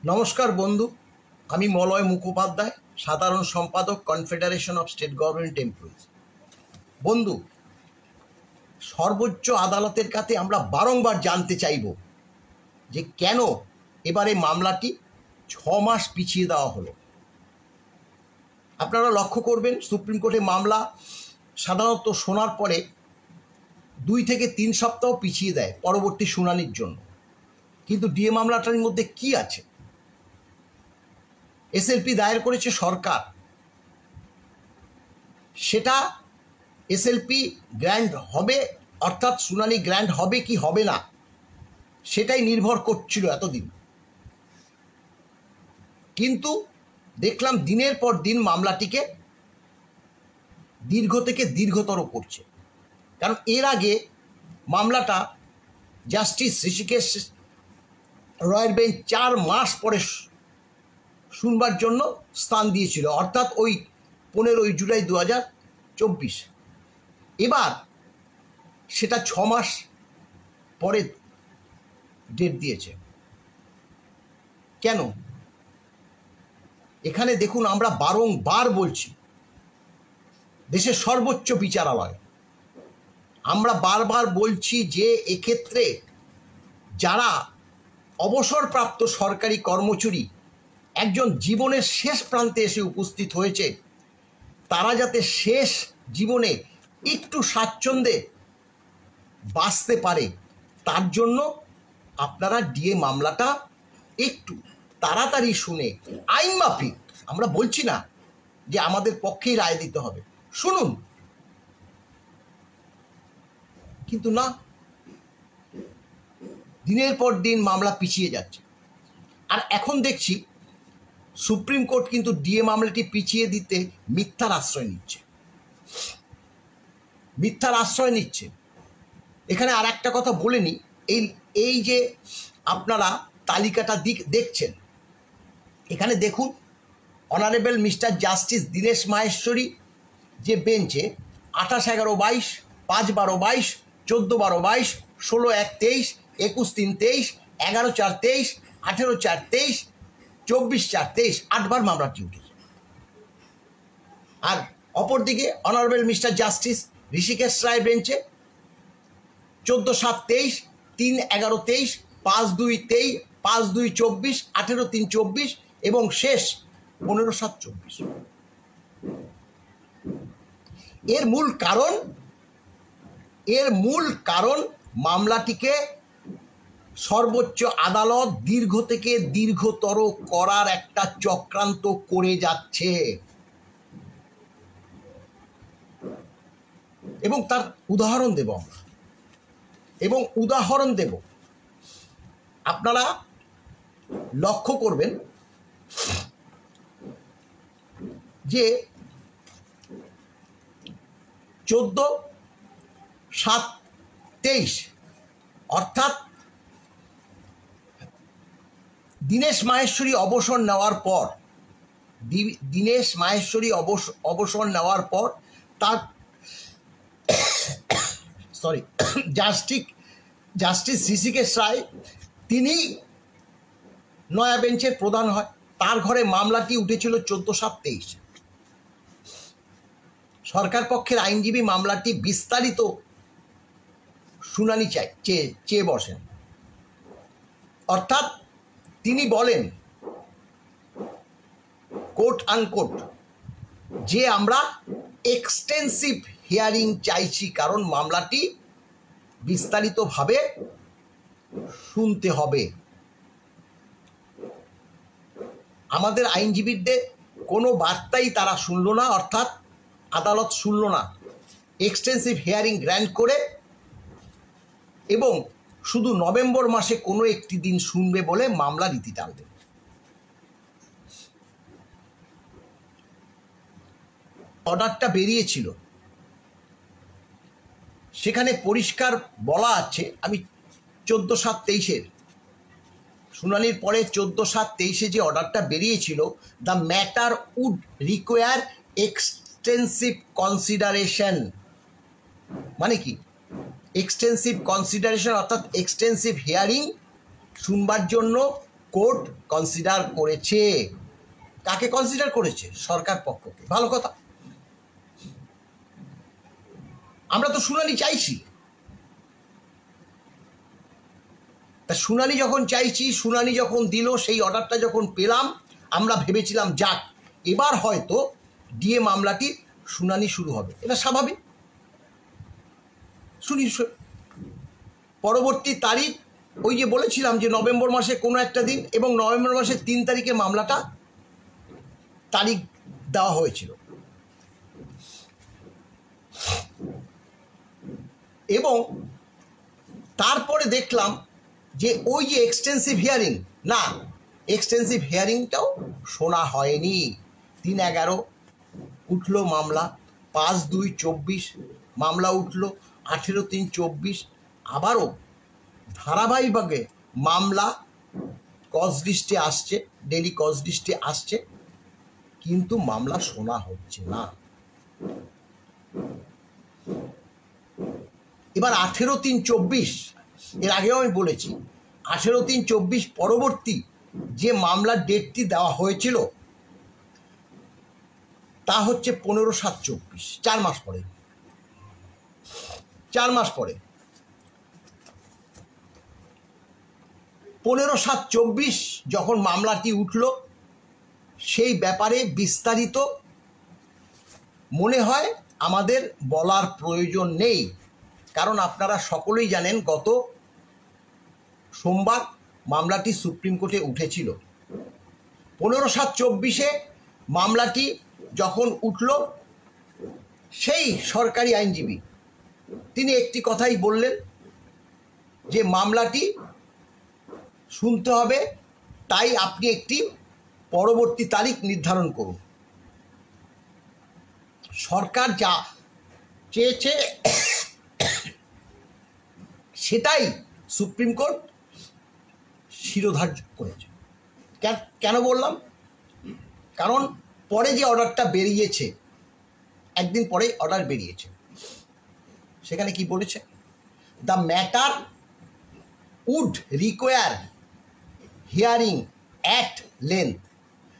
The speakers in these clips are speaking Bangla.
নমস্কার বন্ধু, আমি মলয় মুখোপাধ্যায়, সাধারণ সম্পাদক, confederation of state government employees. বন্ধু, সর্বোচ্চ আদালতের কাছে আমরা বারংবার জানতে চাইব যে কেন এবারে মামলাটি 6 মাস পিছিয়ে দেওয়া হলো। আপনারা লক্ষ্য করবেন, সুপ্রিম কোর্টে মামলা সাধারণত শোনার পরে 2 থেকে 3 সপ্তাহ পিছিয়ে দেয় পরবর্তী শুনানির জন্য। কিন্তু ডিএ মামলাটার মধ্যে কি আছে? এসএলপি দায়ের করেছে সরকার, সেটা এসএলপি গ্র্যান্ড হবে, অর্থাৎ শুনানি গ্র্যান্ড হবে কি হবে না সেটাই নির্ভর করছিল এতদিন। কিন্তু দেখলাম দিনের পর দিন মামলাটিকে দীর্ঘ থেকে দীর্ঘতর করছে। কারণ এর আগে মামলাটা জাস্টিস ঋষিকেশ রয়ের বেঞ্চ 4 মাস পরে শুনবার জন্য স্থান দিয়েছিল, অর্থাৎ ওই 15 জুলাই 2024। এবার সেটা 6 মাস পরে ডেট দিয়েছে। কেন? এখানে দেখুন, আমরা বারংবার বলছি দেশের সর্বোচ্চ বিচারালয়, আমরা বারবার বলছি যে এক্ষেত্রে যারা অবসরপ্রাপ্ত সরকারি কর্মচারী একজন জীবনের শেষ প্রান্তে এসে উপস্থিত হয়েছে, তারা যাতে শেষ জীবনে একটু স্বাচ্ছন্দ্যে বাঁচতে পারে, তার জন্য আপনারা ডিএ মামলাটা একটু তাড়াতাড়ি শুনে আইন মাফিক, আমরা বলছি না যে আমাদের পক্ষেই রায় দিতে হবে, শুনুন। কিন্তু না, দিনের পর দিন মামলা পিছিয়ে যাচ্ছে। আর এখন দেখছি সুপ্রিম কোর্ট কিন্তু ডিএ মামলাটি পিছিয়ে দিতে মিথ্যার আশ্রয় নিচ্ছে। এখানে আর একটা কথা বলে নিই, এই যে আপনারা তালিকাটা দেখছেন, এখানে দেখুন honourable mister justice Dinesh Maheshwari যে বেঞ্চে 28-11-22, 5-12-22, 14-12-22, 16-1-23, 21-3-23, 11-4-23, 18-4-23, 24-4-23, 8বার মামলাটি উঠেছে। আর অপরদিকে অনারেবল মিস্টার জাস্টিস ঋষিকেশ রায় বেঞ্চে 14-7-23, 3-11-23, 5-2-23, 5-2-24, 18-3-24 এবং শেষ 15-7-24। এর মূল কারণ মামলাটিকে সর্বোচ্চ আদালত দীর্ঘ থেকে দীর্ঘতর করার একটা চক্রান্ত করে যাচ্ছে। এবং তার উদাহরণ দেব আপনারা লক্ষ্য করবেন যে 14-7-23 অর্থাৎ দীনেশ মাহেশ্বরী অবসর নেওয়ার পর তার জাস্টিস ঋষিকেশ রায় তিনি নয়া বেঞ্চের প্রধান হয়। তার ঘরে মামলাটি উঠেছিল 14-7-23। সরকার পক্ষের আইনজীবী মামলাটি বিস্তারিত শুনানি চেয়ে বসেন। অর্থাৎ তিনি বলেন কোট আনকোট যে আমরা এক্সটেন্সিভ হিয়ারিং চাইছি, কারণ মামলাটি বিস্তারিতভাবে শুনতে হবে। আমাদের আইনজীবীদের কোনো বার্তাই তারা শুনল না, অর্থাৎ আদালত শুনল না। এক্সটেন্সিভ হিয়ারিং গ্র্যান্ট করে এবং শুধু নভেম্বর মাসে কোনো একটি দিন শুনবে বলে মামলা রীতি টানবে। অর্ডারটা বেরিয়েছিল, সেখানে পরিষ্কার বলা আছে, আমি 14-7-23 শুনানির পরে 14-7-23 যে অর্ডারটা বেরিয়েছিল, the matter would require extensive consideration. মানে কি এক্সটেন্সিভ কনসিডারেশন? অর্থাৎ এক্সটেন্সিভ হিয়ারিং শুনবার জন্য কোর্ট কনসিডার করেছে। কাকে কনসিডার করেছে? সরকার পক্ষকে। ভালো কথা, আমরা তো শুনানি চাইছি। তা শুনানি যখন চাইছি, শুনানি যখন দিল, সেই অর্ডারটা যখন পেলাম, আমরা ভেবেছিলাম যাক এবার হয়তো ডিএ মামলাটির শুনানি শুরু হবে। এটা স্বাভাবিক। শুনি পরবর্তী তারিখ ওই যে বলেছিলাম যে নভেম্বর মাসে কোনো একটা দিন, এবং নভেম্বর মাসের 3 তারিখে মামলাটা তারিখ দেওয়া হয়েছিল। এবং তারপরে দেখলাম যে ওই যে এক্সটেন্সিভ হিয়ারিং, না, এক্সটেন্সিভ হিয়ারিংটাও শোনা হয়নি। 3/11 উঠল মামলা, 5/2/24 মামলা উঠল, 18/3/24 আবারও ধারাবাহিকভাবে মামলা কজ লিস্টে আসছে, ডেলি কজ লিস্টে আসছে, কিন্তু মামলা শোনা হচ্ছে না। এবার 18/3/24, এর আগেও আমি বলেছি, 18/3/24 পরবর্তী যে মামলার ডেটটি দেওয়া হয়েছিল তা হচ্ছে 15/7/24, 4 মাস পরে। 4 মাস পরে 15/7/24 যখন মামলাটি উঠল, সেই ব্যাপারে বিস্তারিত মনে হয় আমাদের বলার প্রয়োজন নেই, কারণ আপনারা সকলেই জানেন গত সোমবার মামলাটি সুপ্রিম কোর্টে উঠেছিল। 15/7/24 মামলাটি যখন উঠল, সেই সরকারি আইনজীবী তিনি একটি কথাই বললেন যে মামলাটি শুনতে হবে, তাই আপনি একটি পরবর্তী তারিখ নির্ধারণ করুন। সরকার যা চেয়েছে সেটাই সুপ্রিম কোর্ট শিরোধার্য করেছে। কেন বললাম? কারণ পরে যে অর্ডারটা বেরিয়েছে, একদিন পরে অর্ডার বেরিয়েছে, সেখানে কি বলেছে? The matter would require hearing at length.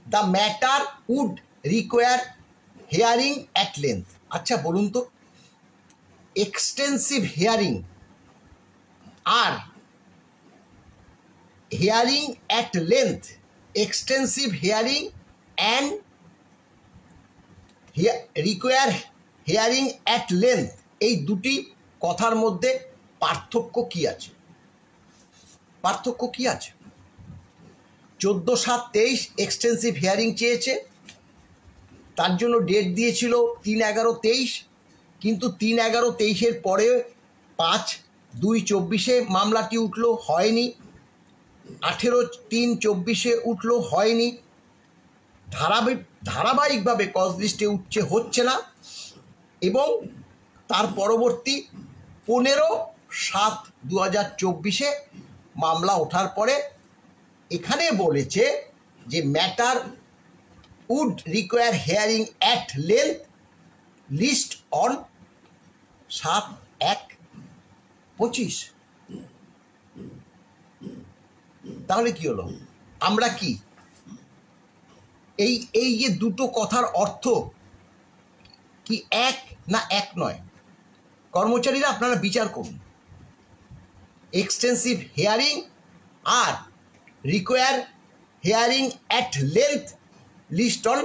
The matter would require hearing at length. আচ্ছা বলুন তো, এক্সটেন্সিভ হিয়ারিং আর hearing at length, extensive hearing and require hearing at length, এই দুটি কথার মধ্যে পার্থক্য কি আছে? পার্থক্য কি আছে? 14/7/23 এক্সটেন্সিভ হিয়ারিং চেয়েছে, তার জন্য ডেট দিয়েছিল 3/11/23, কিন্তু 3/11/23 পরে 5/2/24 মামলাটি উঠল, হয়নি। 18/3/24 উঠল, হয়নি। ধারাবাহিকভাবে কজ লিস্টে হচ্ছে না। এবং তার পরবর্তী 15/7/2024 মামলা ওঠার পরে এখানে বলেছে যে matter would require hearing at length list on 7/1/25। তাহলে কি হলো? আমরা কি এই যে দুটো কথার অর্থ কি এক না এক নয়? কর্মচারীরা আপনারা বিচার করুন। এক্সটেন্সিভ হিয়ারিং আর require hearing at length list on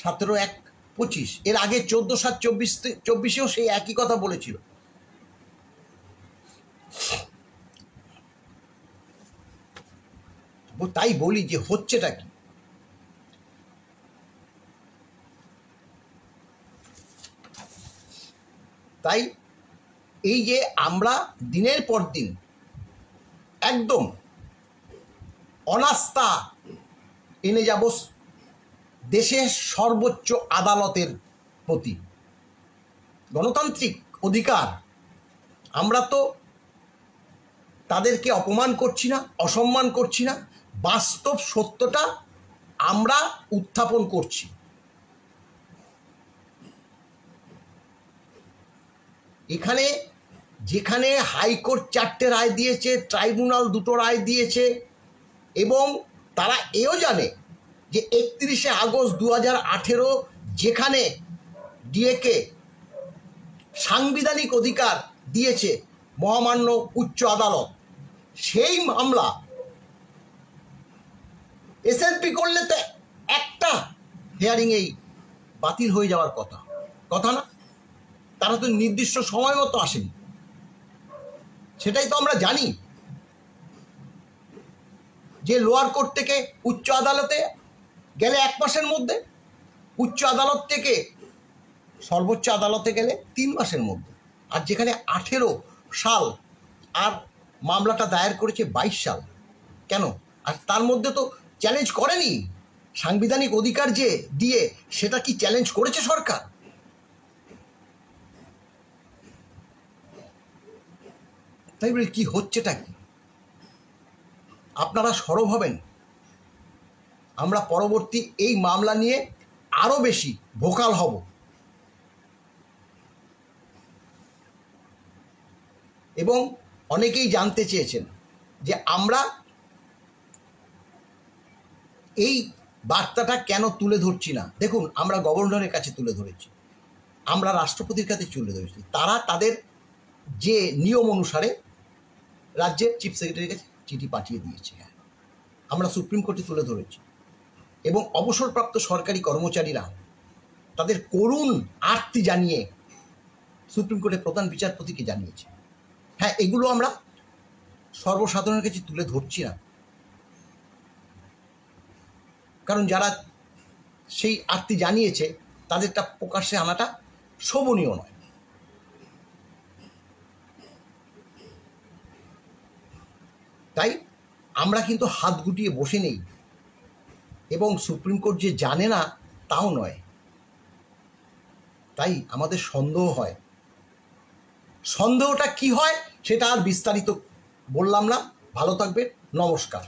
17/1/25। এর আগে 14/7/24 সেই একই কথা বলেছিল। তাই বলি যে হচ্ছেটা কি? তাই এই যে আমরা দিনের পর দিন একদম অনাস্থা এনে যাব দেশের সর্বোচ্চ আদালতের প্রতি, গণতান্ত্রিক অধিকার, আমরা তো তাদেরকে অপমান করছি না, অসম্মান করছি না, বাস্তব সত্যটা আমরা উত্থাপন করছি। এখানে যেখানে হাইকোর্ট 4টে রায় দিয়েছে, ট্রাইব্যুনাল 2টো রায় দিয়েছে, এবং তারা এও জানে যে 31শে আগস্ট 2018 যেখানে ডিএকে সাংবিধানিক অধিকার দিয়েছে মহামান্য উচ্চ আদালত, সেই মামলা এসএলপি করলে তো একটা হিয়ারিংয়েই বাতিল হয়ে যাওয়ার কথা না? তারা তো নির্দিষ্ট সময় মতো আসেনি, সেটাই তো আমরা জানি। যে লোয়ার কোর্ট থেকে উচ্চ আদালতে গেলে 1 মাসের মধ্যে, উচ্চ আদালত থেকে সর্বোচ্চ আদালতে গেলে 3 মাসের মধ্যে, আর যেখানে 18 সাল আর মামলাটা দায়ের করেছে 22 সাল। কেন? আর তার মধ্যে তো চ্যালেঞ্জ করেনি। সাংবিধানিক অধিকার যে দিয়ে সেটা কি চ্যালেঞ্জ করেছে সরকার? তাই বলে কি হচ্ছেটা কি? আপনারা সরব হবেন। আমরা পরবর্তী এই মামলা নিয়ে আরো বেশি ভোকাল হব এবং অনেকেই জানতে চেয়েছেন যে আমরা এই বার্তাটা কেন তুলে ধরছি না। দেখুন, আমরা গভর্নরের কাছে তুলে ধরেছি, আমরা রাষ্ট্রপতির কাছে তুলে ধরেছি, তারা তাদের যে নিয়ম অনুসারে রাজ্যের চিফ সেক্রেটারির কাছে চিঠি পাঠিয়ে দিয়েছে। আমরা সুপ্রিম কোর্টে তুলে ধরেছি এবং অবসরপ্রাপ্ত সরকারি কর্মচারীরা তাদের করুণ আর্তি জানিয়ে সুপ্রিম কোর্টের প্রধান বিচারপতিকে জানিয়েছে। হ্যাঁ, এগুলো আমরা সর্বসাধারণের কাছে তুলে ধরছি না, কারণ যারা সেই আর্তি জানিয়েছে তাদেরটা প্রকাশ্যে আনাটা শোভনীয় নয়। তাই আমরা কিন্তু হাত গুটিয়ে বসে নেই এবং সুপ্রিম কোর্ট যে জানে না তাও নয়। তাই আমাদের সন্দেহ হয়। সন্দেহটা কি হয় সেটা আর বিস্তারিত বললাম না। ভালো থাকবেন, নমস্কার।